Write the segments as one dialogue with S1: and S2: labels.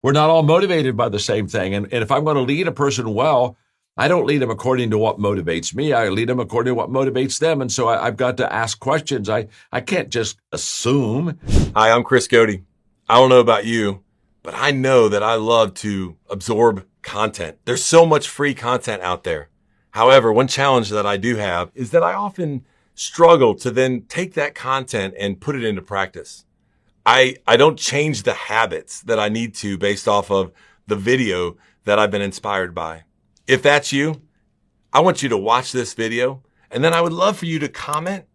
S1: We're not all motivated by the same thing. And if I'm going to lead a person well, I don't lead them according to what motivates me. I lead them according to what motivates them. And so I've got to ask questions. I can't just assume.
S2: Hi, I'm Chris Cody. I don't know about you, but I know that I love to absorb content. There's so much free content out there. However, one challenge that I do have is that I often struggle to then take that content and put it into practice. I don't change the habits that I need to based off of the video that I've been inspired by. If that's you, I want you to watch this video, and then I would love for you to comment,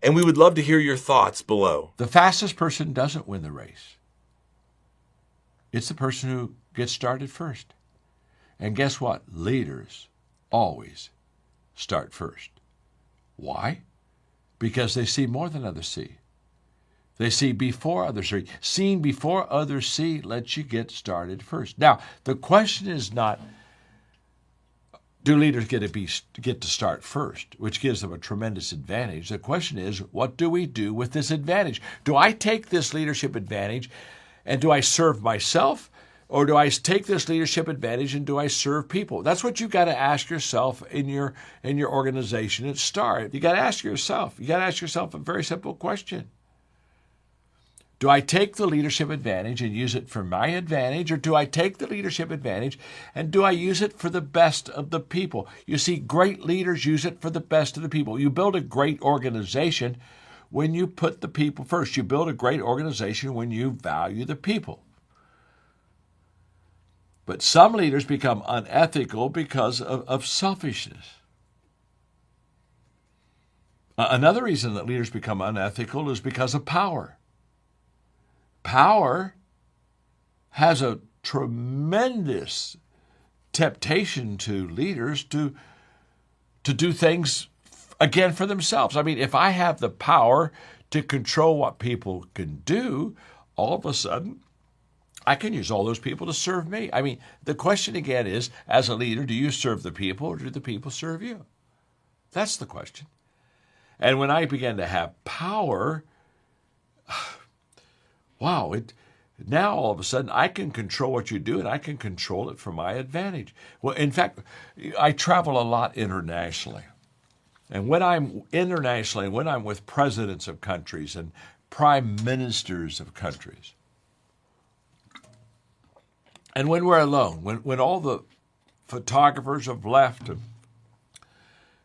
S2: and we would love to hear your thoughts below.
S1: The fastest person doesn't win the race. It's the person who gets started first. And guess what? Leaders always start first. Why? Because they see more than others see. They see before others see. Seeing before others see lets you get started first. Now, the question is not, do leaders get to start first, which gives them a tremendous advantage. The question is, what do we do with this advantage? Do I take this leadership advantage and do I serve myself? Or do I take this leadership advantage and do I serve people? That's what you've got to ask yourself in your organization at Star. You got to ask yourself. You got to ask yourself a very simple question. Do I take the leadership advantage and use it for my advantage, or do I take the leadership advantage and do I use it for the best of the people? You see, great leaders use it for the best of the people. You build a great organization when you put the people first. You build a great organization when you value the people. But some leaders become unethical because of selfishness. Another reason that leaders become unethical is because of power. Power has a tremendous temptation to leaders to do things, again, for themselves. I mean, if I have the power to control what people can do, all of a sudden, I can use all those people to serve me. I mean, the question again is, as a leader, do you serve the people or do the people serve you? That's the question. And when I began to have power, wow, now all of a sudden I can control what you do and I can control it for my advantage. Well, in fact, I travel a lot internationally. And when I'm internationally, when I'm with presidents of countries and prime ministers of countries, and when we're alone, when all the photographers have left, and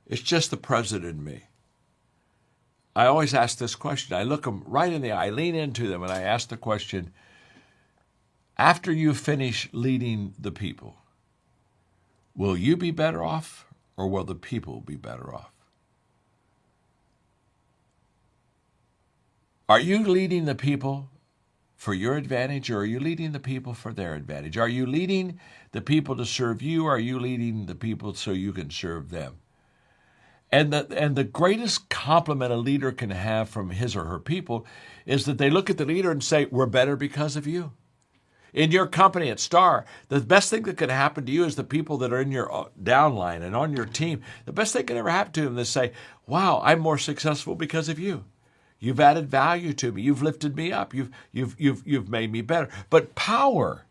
S1: it's just the president and me, I always ask this question. I look them right in the eye, I lean into them, and I ask the question, after you finish leading the people, will you be better off or will the people be better off? Are you leading the people for your advantage, or are you leading the people for their advantage? Are you leading the people to serve you, or are you leading the people so you can serve them? And the greatest compliment a leader can have from his or her people is that they look at the leader and say, we're better because of you. In your company at Star, the best thing that could happen to you is the people that are in your downline and on your team. The best thing that could ever happen to them is say, wow, I'm more successful because of you. You've added value to me. You've lifted me up. You've made me better. But power,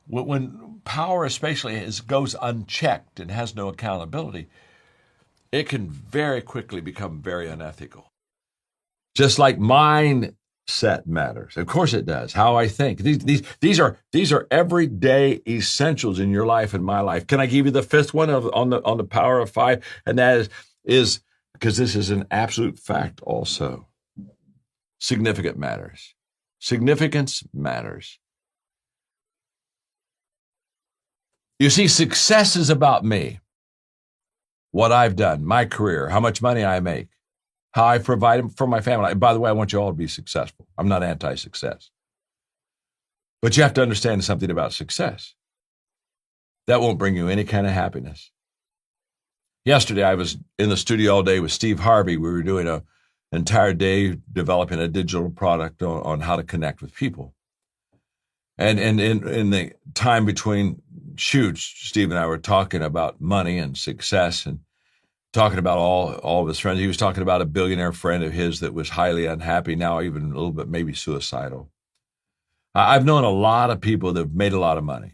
S1: when power especially goes unchecked and has no accountability, it can very quickly become very unethical. Just like mindset matters. Of course it does. How I think. These are everyday essentials in your life and my life. Can I give you the fifth one on the power of 5? And that is because this is an absolute fact also. Significant matters. Significance matters. You see, success is about me. What I've done, my career, how much money I make, how I provide for my family. By the way, I want you all to be successful. I'm not anti-success. But you have to understand something about success. That won't bring you any kind of happiness. Yesterday, I was in the studio all day with Steve Harvey. We were doing an entire day developing a digital product on how to connect with people. And in the time between shoots, Steve and I were talking about money and success and talking about all of his friends. He was talking about a billionaire friend of his that was highly unhappy, now even a little bit maybe suicidal. I've known a lot of people that have made a lot of money,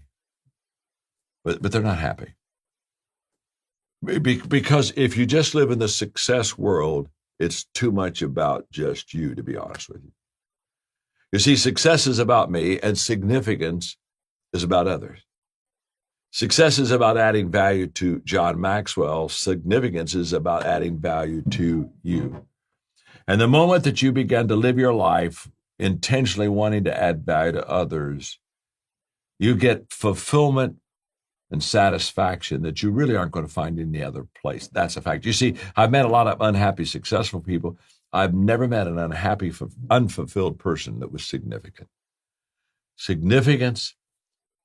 S1: but they're not happy. Because if you just live in the success world, it's too much about just you, to be honest with you. You see, success is about me, and significance is about others. Success is about adding value to John Maxwell. Significance is about adding value to you. And the moment that you begin to live your life intentionally wanting to add value to others, you get fulfillment and satisfaction that you really aren't going to find in any other place. That's a fact. You see, I've met a lot of unhappy, successful people. I've never met an unhappy, unfulfilled person that was significant. Significance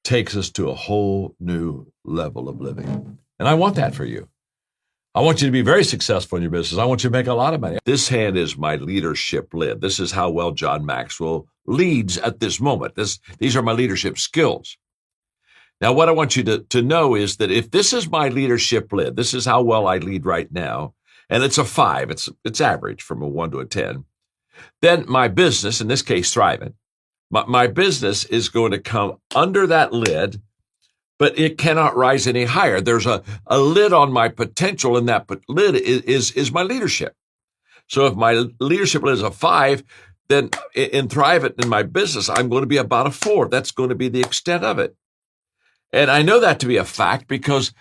S1: takes us to a whole new level of living. And I want that for you. I want you to be very successful in your business. I want you to make a lot of money. This hand is my leadership lid. This is how well John Maxwell leads at this moment. These are my leadership skills. Now, what I want you to know is that if this is my leadership lid, this is how well I lead right now, and it's a 5, it's average from a 1 to a 10, then my business, in this case, thriving, my business is going to come under that lid, but it cannot rise any higher. There's a lid on my potential, and that lid is my leadership. So if my leadership lid is a 5, then in thriving in my business, I'm going to be about a 4. That's going to be the extent of it. And I know that to be a fact because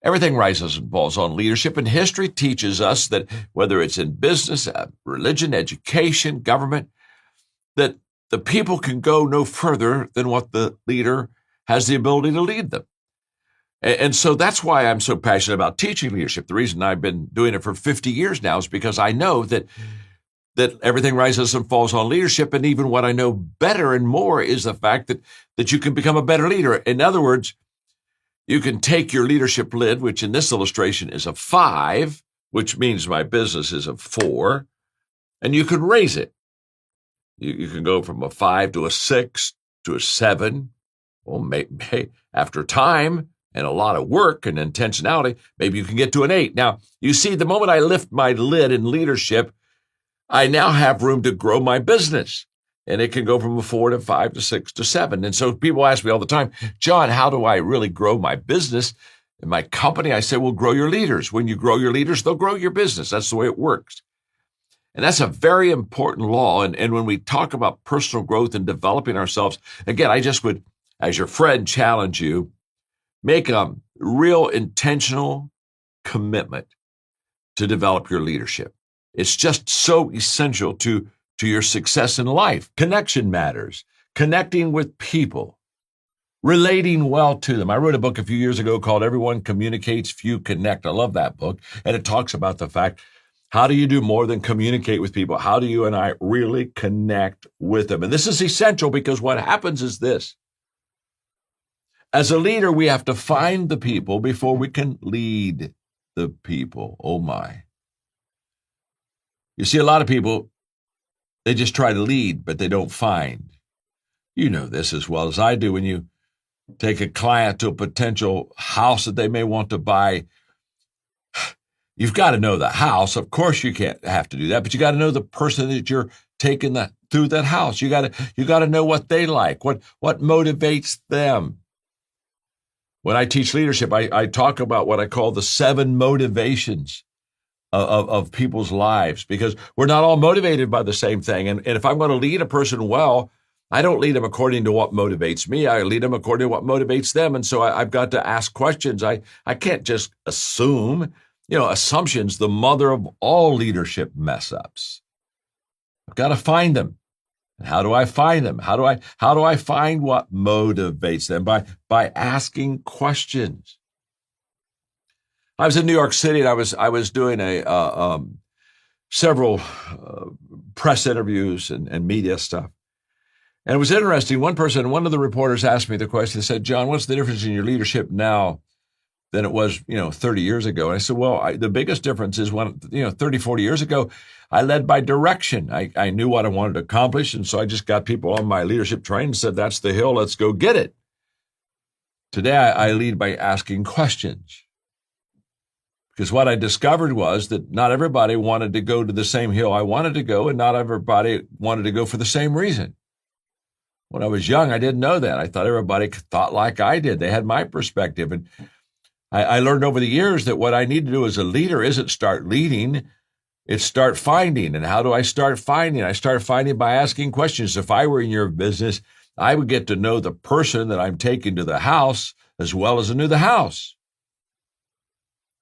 S1: everything rises and falls on leadership, and history teaches us that whether it's in business, religion, education, government, that the people can go no further than what the leader has the ability to lead them. And so that's why I'm so passionate about teaching leadership. The reason I've been doing it for 50 years now is because I know that everything rises and falls on leadership. And even what I know better and more is the fact that you can become a better leader. In other words, you can take your leadership lid, which in this illustration is a 5, which means my business is a 4, and you can raise it. You can go from a 5 to a 6 to a 7. Well, maybe after time and a lot of work and intentionality, maybe you can get to an 8. Now, you see, the moment I lift my lid in leadership, I now have room to grow my business. And it can go from a 4 to 5 to 6 to 7. And so people ask me all the time, John, how do I really grow my business and my company? I say, well, grow your leaders. When you grow your leaders, they'll grow your business. That's the way it works. And that's a very important law. And when we talk about personal growth and developing ourselves, again, I just would, as your friend, challenge you, make a real intentional commitment to develop your leadership. It's just so essential to your success in life. Connection matters. Connecting with people. Relating well to them. I wrote a book a few years ago called Everyone Communicates, Few Connect. I love that book. And it talks about the fact, how do you do more than communicate with people? How do you and I really connect with them? And this is essential because what happens is this. As a leader, we have to find the people before we can lead the people. Oh my. You see, a lot of people, they just try to lead, but they don't find. You know this as well as I do. When you take a client to a potential house that they may want to buy, you've got to know the house. Of course, you can't have to do that, but you got to know the person that you're taking through that house. You got to know what they like, what motivates them. When I teach leadership, I talk about what I call the 7 motivations of people's lives, because we're not all motivated by the same thing. And if I'm going to lead a person well, I don't lead them according to what motivates me. I lead them according to what motivates them. And so I've got to ask questions. I can't just assume. Assumptions, the mother of all leadership mess ups. I've got to find them. And how do I find them? How do I find what motivates them? By asking questions. I was in New York City, and I was doing several press interviews and media stuff. And it was interesting. One of the reporters asked me the question. They said, John, what's the difference in your leadership now than it was, 30 years ago? And I said, well, the biggest difference is when, 30, 40 years ago, I led by direction. I knew what I wanted to accomplish. And so I just got people on my leadership train and said, that's the hill, let's go get it. Today, I lead by asking questions. Because what I discovered was that not everybody wanted to go to the same hill I wanted to go, and not everybody wanted to go for the same reason. When I was young, I didn't know that. I thought everybody thought like I did. They had my perspective. And I learned over the years that what I need to do as a leader isn't start leading, it's start finding. And how do I start finding? I start finding by asking questions. If I were in your business, I would get to know the person that I'm taking to the house as well as I knew the house.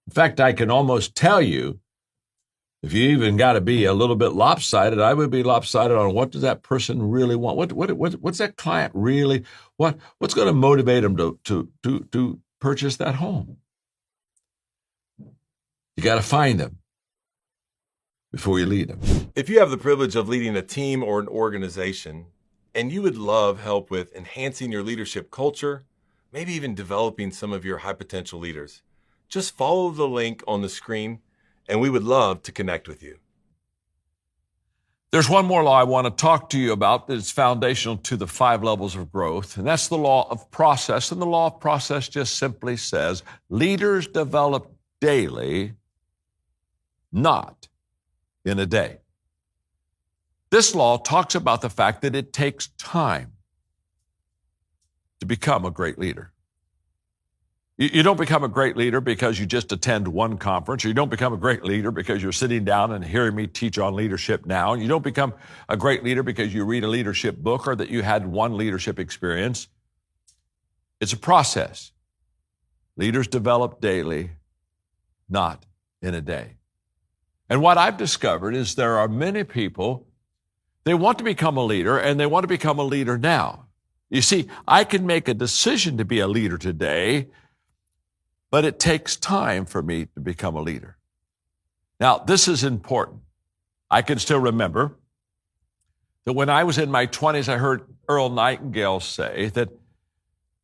S1: In fact, I can almost tell you, if you even got to be a little bit lopsided, I would be lopsided on what does that person really want? What's that client really? What's going to motivate them to purchase that home? You got to find them before you lead them.
S2: If you have the privilege of leading a team or an organization, and you would love help with enhancing your leadership culture, maybe even developing some of your high potential leaders, just follow the link on the screen, and we would love to connect with you.
S1: There's one more law I want to talk to you about that's foundational to the 5 levels of growth, and that's the law of process. And the law of process just simply says leaders develop daily, not in a day. This law talks about the fact that it takes time to become a great leader. You don't become a great leader because you just attend one conference, or you don't become a great leader because you're sitting down and hearing me teach on leadership now. And you don't become a great leader because you read a leadership book or that you had one leadership experience. It's a process. Leaders develop daily, not in a day. And what I've discovered is there are many people, they want to become a leader, and they want to become a leader now. You see, I can make a decision to be a leader today, but it takes time for me to become a leader. Now, this is important. I can still remember that when I was in my 20s, I heard Earl Nightingale say that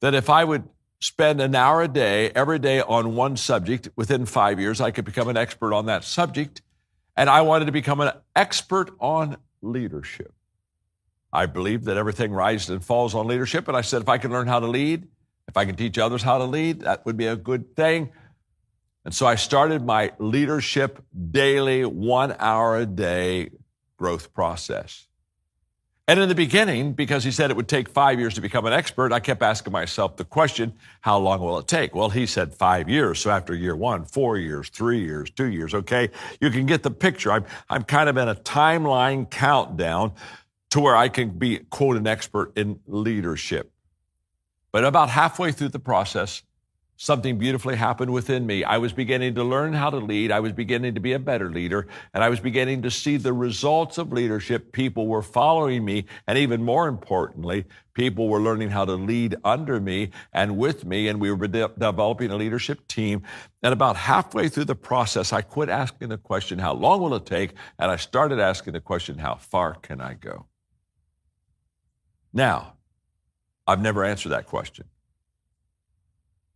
S1: if I would spend an hour a day, every day on one subject, within 5 years, I could become an expert on that subject. And I wanted to become an expert on leadership. I believe that everything rises and falls on leadership. And I said, if I can learn how to lead, if I can teach others how to lead, that would be a good thing. And so I started my leadership daily, 1 hour a day growth process. And in the beginning, because he said it would take 5 years to become an expert, I kept asking myself the question, how long will it take? Well, he said 5 years. So after year 1, 4 years, 3 years, 2 years, okay? You can get the picture. I'm kind of in a timeline countdown to where I can be, quote, an expert in leadership. But about halfway through the process, something beautifully happened within me. I was beginning to learn how to lead. I was beginning to be a better leader, and I was beginning to see the results of leadership. People were following me, and even more importantly, people were learning how to lead under me and with me, and we were developing a leadership team. And about halfway through the process, I quit asking the question, how long will it take? And I started asking the question, how far can I go? Now, I've never answered that question.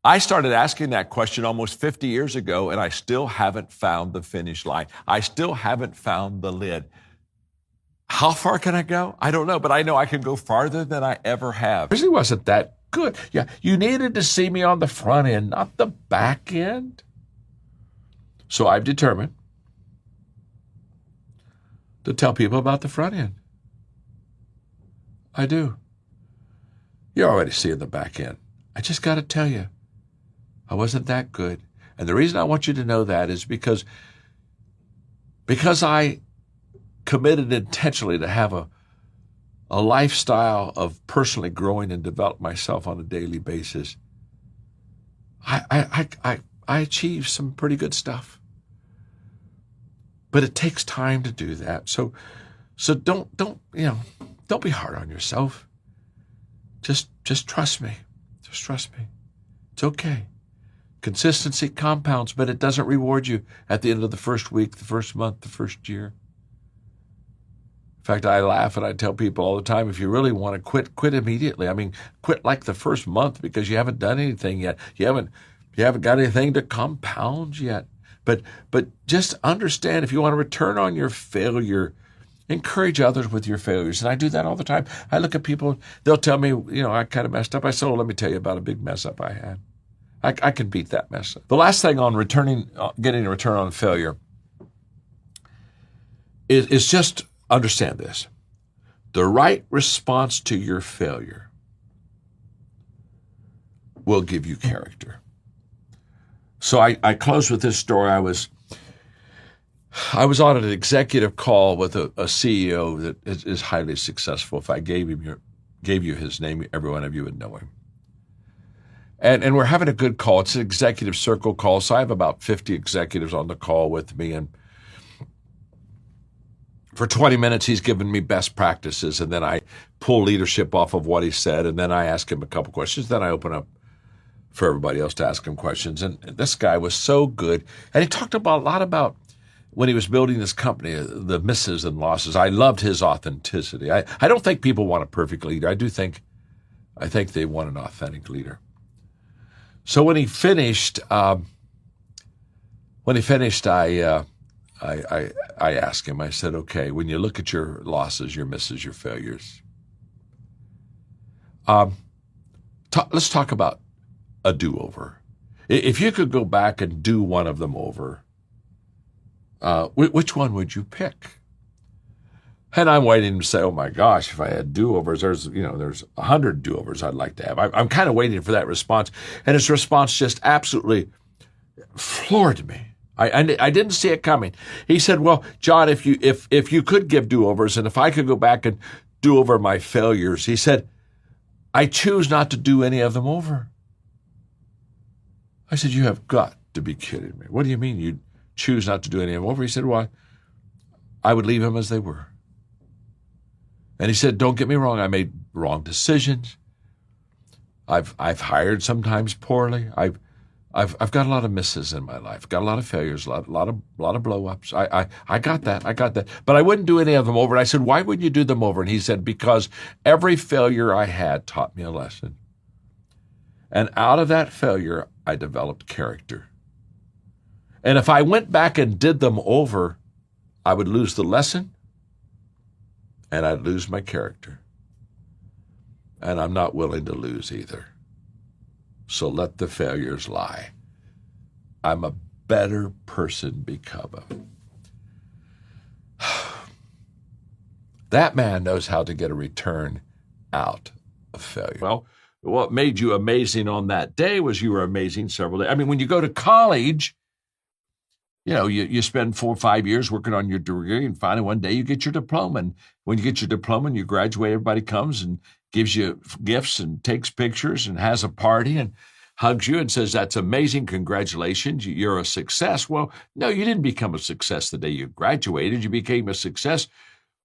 S1: I started asking that question almost 50 years ago, and I still haven't found the finish line. I still haven't found the lid. How far can I go? I don't know, but I know I can go farther than I ever have. It really wasn't that good. Yeah, you needed to see me on the front end, not the back end. So I've determined to tell people about the front end. I do. You're already seeing the back end. I just got to tell you, I wasn't that good. And the reason I want you to know that is because I committed intentionally to have a lifestyle of personally growing and develop myself on a daily basis. I achieved some pretty good stuff. But it takes time to do that. So don't be hard on yourself. Just trust me. Just trust me. It's okay. Consistency compounds, but it doesn't reward you at the end of the first week, the first month, the first year. In fact, I laugh and I tell people all the time, if you really want to quit immediately. I mean, quit like the first month because you haven't done anything yet. You haven't got anything to compound yet. But just understand, if you want to return on your failure, encourage others with your failures. And I do that all the time. I look at people, they'll tell me, I kind of messed up. I said, let me tell you about a big mess up I had. I can beat that mess up. The last thing on getting a return on failure is just understand this. The right response to your failure will give you character. So I close with this story. I was on an executive call with a CEO that is highly successful. If I gave you his name, every one of you would know him. And we're having a good call. It's an executive circle call. So I have about 50 executives on the call with me. And for 20 minutes, he's given me best practices. And then I pull leadership off of what he said. And then I ask him a couple questions. Then I open up for everybody else to ask him questions. And this guy was so good. And he talked a lot about when he was building this company, the misses and losses. I loved his authenticity. I don't think people want a perfect leader. I think they want an authentic leader. So when he finished, I asked him, I said, okay, when you look at your losses, your misses, your failures, let's talk about a do-over. If you could go back and do one of them over, which one would you pick? And I'm waiting to say, oh my gosh, if I had do-overs, there's 100 do-overs I'd like to have. I'm kind of waiting for that response. And his response just absolutely floored me. I didn't see it coming. He said, well, John, if you could give do-overs and if I could go back and do over my failures, he said, I choose not to do any of them over. I said, you have got to be kidding me. What do you mean you choose not to do any of them over? He said, well, I would leave them as they were. And he said, don't get me wrong, I made wrong decisions. I've hired sometimes poorly. I've got a lot of misses in my life, got a lot of failures, a lot of blow-ups. I got that. But I wouldn't do any of them over. And I said, why wouldn't you do them over? And he said, because every failure I had taught me a lesson. And out of that failure, I developed character. And if I went back and did them over, I would lose the lesson and I'd lose my character. And I'm not willing to lose either. So let the failures lie. I'm a better person because of it. That man knows how to get a return out of failure. Well, what made you amazing on that day was you were amazing several days. I mean, when you go to college, you spend 4 or 5 years working on your degree, and finally one day you get your diploma. And when you get your diploma and you graduate, everybody comes and gives you gifts and takes pictures and has a party and hugs you and says, that's amazing, congratulations, you're a success. Well, no, you didn't become a success the day you graduated. You became a success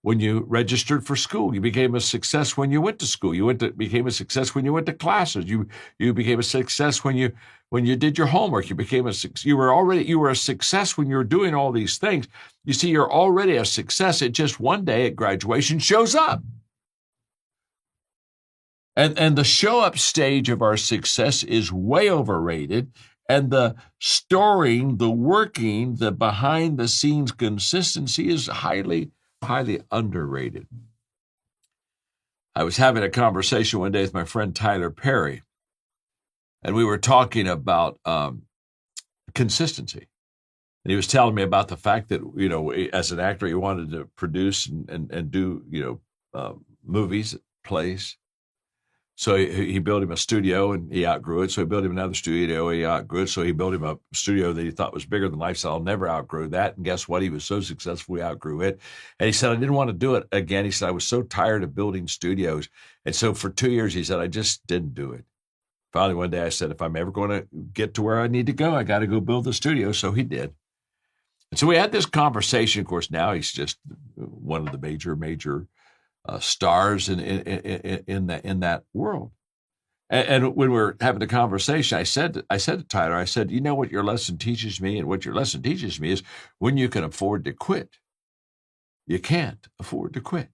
S1: when you registered for school. You became a success when you went to school. Became a success when you went to classes. You became a success when you did your homework. You were a success when you were doing all these things. You see, you're already a success. It just one day at graduation shows up. And the show up stage of our success is way overrated. And the storing, the working, the behind the scenes consistency is highly underrated. I was having a conversation one day with my friend Tyler Perry, and we were talking about consistency. And he was telling me about the fact that, as an actor, he wanted to produce and do, movies, plays. So he built him a studio and he outgrew it. So he built him another studio, he outgrew it. So he built him a studio that he thought was bigger than life. So I'll never outgrow that. And guess what? He was so successful, he outgrew it. And he said, I didn't want to do it again. He said, I was so tired of building studios. And so for 2 years, he said, I just didn't do it. Finally, one day I said, if I'm ever going to get to where I need to go, I got to go build the studio. So he did. And so we had this conversation. Of course, now he's just one of the major stars in that world. And when we're having a conversation, I said to Tyler, I said, you know what your lesson teaches me? And what your lesson teaches me is when you can afford to quit, you can't afford to quit.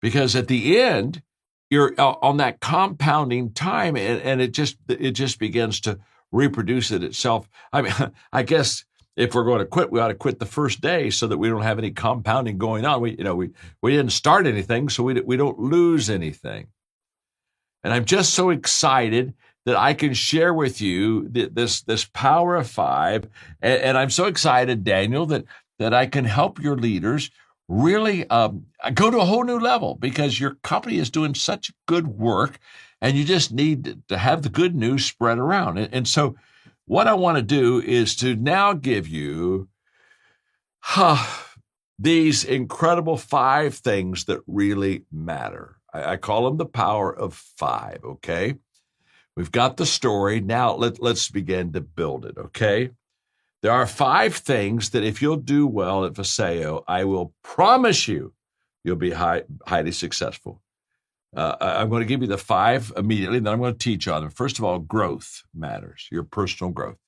S1: Because at the end, you're on that compounding time and it just begins to reproduce it itself. I mean, I guess if we're going to quit, we ought to quit the first day so that we don't have any compounding going on. We didn't start anything, so we don't lose anything. And I'm just so excited that I can share with you this power of 5. And I'm so excited, Daniel, that I can help your leaders really go to a whole new level because your company is doing such good work and you just need to have the good news spread around. And so what I want to do is to now give you these incredible 5 things that really matter. I call them the power of 5, okay? We've got the story. Now let's begin to build it, okay? There are 5 things that if you'll do well at Viseo, I will promise you'll be highly successful. I'm going to give you the 5 immediately, and then I'm going to teach on them. First of all, growth matters, your personal growth.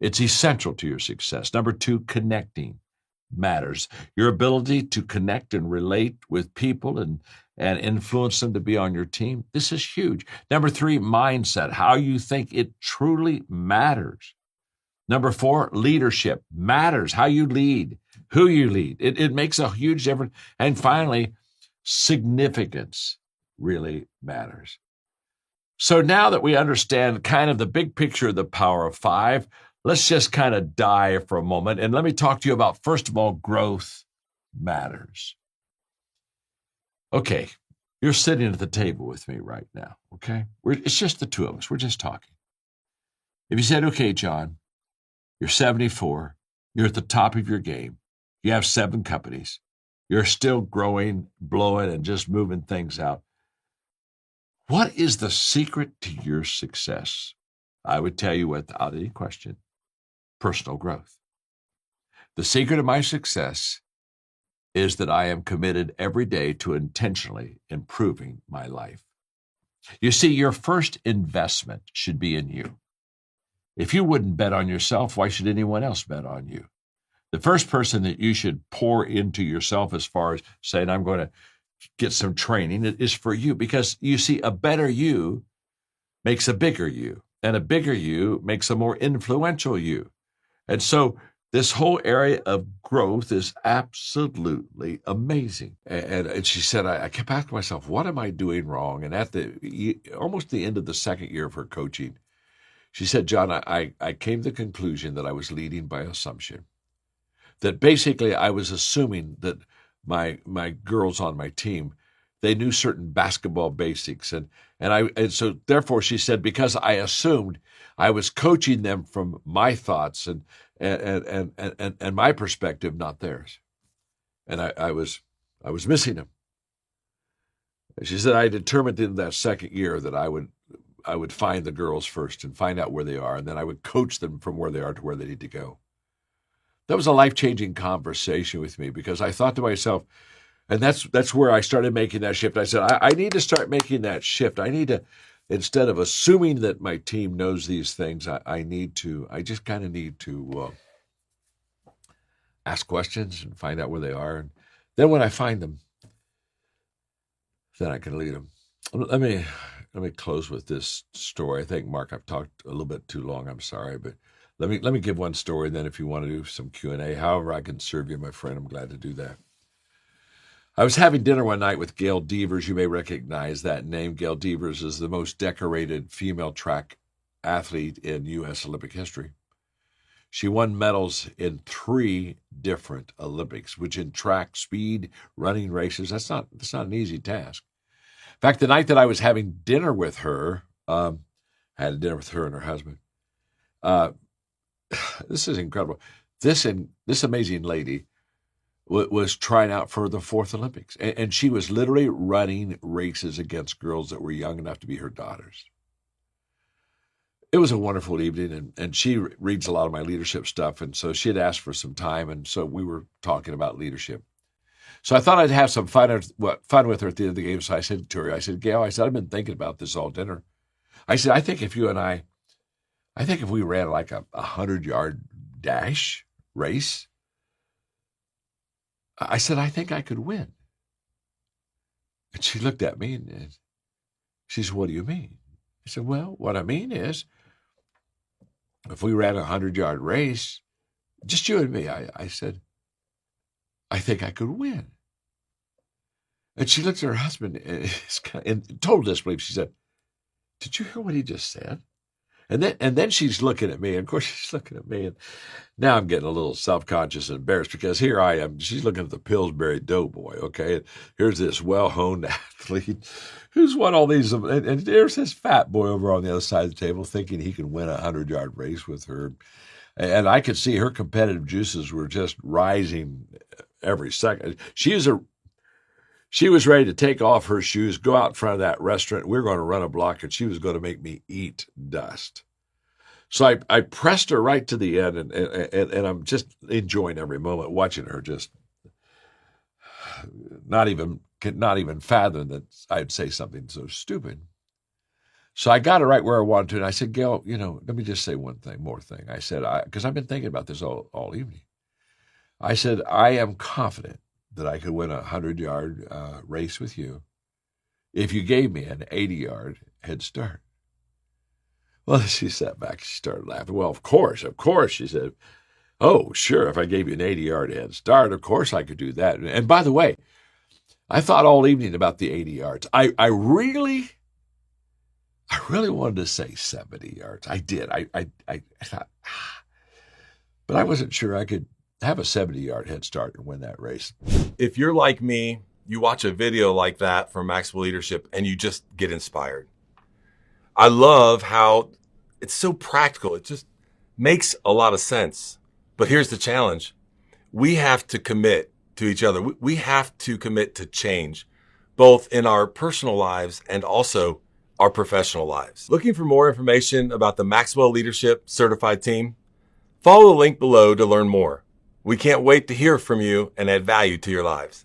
S1: It's essential to your success. Number 2, connecting matters. Your ability to connect and relate with people and influence them to be on your team. This is huge. Number 3, mindset, how you think. It truly matters. Number 4, leadership matters. How you lead, who you lead. It makes a huge difference. And finally, significance really matters. So now that we understand kind of the big picture of the power of 5, let's just kind of dive for a moment. And let me talk to you about, first of all, growth matters. Okay, you're sitting at the table with me right now, okay? It's just the two of us. We're just talking. If you said, okay, John, you're 74, you're at the top of your game, you have 7 companies, you're still growing, blowing, and just moving things out. What is the secret to your success? I would tell you without any question, personal growth. The secret of my success is that I am committed every day to intentionally improving my life. You see, your first investment should be in you. If you wouldn't bet on yourself, why should anyone else bet on you? The first person that you should pour into yourself as far as saying, I'm going to get some training, it is for you. Because you see, a better you makes a bigger you, and a bigger you makes a more influential you. And so this whole area of growth is absolutely amazing. And she said, I kept asking myself, what am I doing wrong? And at almost the end of the second year of her coaching, she said, John, I came to the conclusion that I was leading by assumption. That basically I was assuming that my girls on my team, they knew certain basketball basics. And so therefore she said, because I assumed, I was coaching them from my thoughts and my perspective, not theirs. And I was missing them. And she said, I determined in that second year that I would find the girls first and find out where they are, and then I would coach them from where they are to where they need to go. That was a life-changing conversation with me, because I thought to myself, and that's where I started making that shift. I said, I need to start making that shift. I need to, instead of assuming that my team knows these things, I just kind of need to ask questions and find out where they are. And then when I find them, then I can lead them. Let me close with this story. I think, Mark, I've talked a little bit too long. I'm sorry, but let me give one story. And then if you want to do some Q&A, however I can serve you, my friend, I'm glad to do that. I was having dinner one night with Gail Devers. You may recognize that name. Gail Devers is the most decorated female track athlete in U.S. Olympic history. She won medals in 3 different Olympics, which in track, speed, running races, that's not an easy task. In fact, the night that I was having dinner with her, I had dinner with her and her husband. This is incredible. This amazing lady was trying out for the 4th Olympics. And she was literally running races against girls that were young enough to be her daughters. It was a wonderful evening, and she reads a lot of my leadership stuff, and so she had asked for some time, and so we were talking about leadership. So I thought I'd have some fun with her at the end of the game, so I said to her, Gail, I've been thinking about this all dinner. I said, I think if we ran like a 100-yard dash race, I said, I think I could win. And she looked at me and she said, what do you mean? I said, well, what I mean is, if we ran a 100-yard race, just you and me, I said, I think I could win. And she looked at her husband in total disbelief. She said, did you hear what he just said? And then she's looking at me. And of course, she's looking at me. And now I'm getting a little self-conscious and embarrassed because here I am. She's looking at the Pillsbury Doughboy, okay? And here's this well-honed athlete who's won all these. And there's this fat boy over on the other side of the table thinking he can win a 100-yard race with her. And I could see her competitive juices were just rising every second. She was ready to take off her shoes, go out in front of that restaurant. We were going to run a block, and she was going to make me eat dust. So I pressed her right to the end, and I'm just enjoying every moment, watching her just not even fathom that I'd say something so stupid. So I got it right where I wanted to, and I said, Gail, let me just say one more thing. I said, because I've been thinking about this all evening. I said, I am confident that I could win a 100-yard race with you if you gave me an 80-yard head start. Well, she sat back. She started laughing. Well, of course, she said. Oh, sure, if I gave you an 80-yard head start, of course I could do that. And by the way, I thought all evening about the 80 yards. I really wanted to say 70 yards. I did. I thought, but I wasn't sure I could have a 70-yard head start and win that race.
S2: If you're like me, you watch a video like that from Maxwell Leadership and you just get inspired. I love how it's so practical. It just makes a lot of sense. But here's the challenge. We have to commit to each other. We have to commit to change, both in our personal lives and also our professional lives. Looking for more information about the Maxwell Leadership Certified Team? Follow the link below to learn more. We can't wait to hear from you and add value to your lives.